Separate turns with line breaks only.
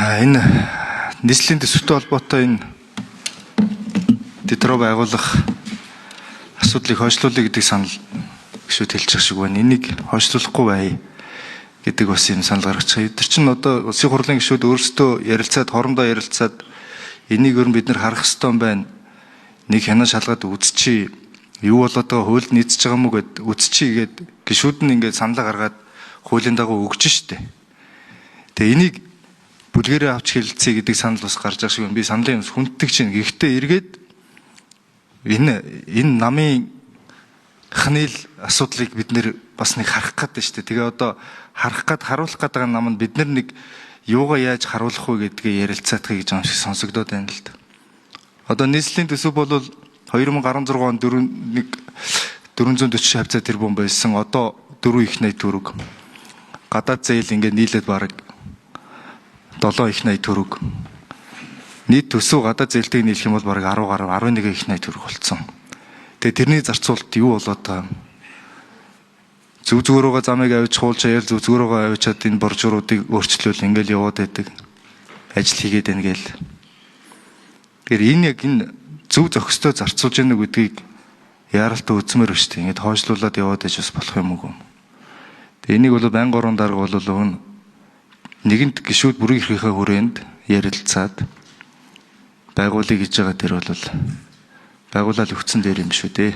Энэ нийслэлийн төсөвтэй холбоотой энэ дэдроо байгуулах асуудлыг хойшлуулъя гэдэг санал гişүүд хэлж байгаа шиг байна. Энийг хойшлуулахгүй бай гэдэг бас юм санал гаргачих. Эдгээр чинь одоо улсын хурлын гишүүд өөрсдөө ярилцаад хоорондоо ярилцаад энийг өөр бид нар харах хэрэгтэй юм байна. Нэг хянаа шалгаад үзчихье. Юу болоод байгаа хуульд нийцж байгаа мó гэд үзчихье гэд гишүүд нь ингээд санал гаргаад хуулийн дагуу өгч штэ. Тэгээ энийг бүлгэрээ авч хэлэлцээ гэдэг санал бас гарч байгаа шиг байна. Би саналын хүнддэг чинь. Гэхдээ эргээд энэ намын ханил асуудлыг бид нэр бас нэг харах гэдэг шүү дээ. Тэгээ одоо харуулах гэдэг нам нь бид нар нэг юугаа яаж харуулах вэ гэдгээ ярилцаадах гэж юм шиг сонсогдоод байна л да. Одоо нийслэлийн төсөв бол 2016 онд 440 хавцаа тэрбум байсан. Одоо 4 их 80 төгрөг. Гадаад зээл ингээд нийлээд бараг 7 их 80 төгрөг. Нийт төсөв гадаад зээлтэйг нийлэх юм бол бараг 10 гаруй 11 их 80 төгрөг болцсон. Тэгээ тэрний зарцуулалт юу болоод байгаа юм? Зүг зүгөөрөө замыг авч хуулж аяар зүг зүгөөрөө авчиад энэ боржууруудыг өөрчлөөл ингээл яваад байдаг. Ажил хийгээд байна гээл. Тэгэхээр энэ яг энэ зөв зохистой зарцуулж яах вэ гэдгийг яаралтай үзмээр ба шүү дээ. Ингээд хойшлуулад яваад иж бас болох юм уу? Тэгээ энийг бол байнга орон дарга бол өгнө. Нэгэнт гишүүд бүрийн эрхийнхээ хүрээнд ярилцаад байгуулъя гэж байгаа тэр бол байгуулаад өгцөн дээр юм шүү дээ.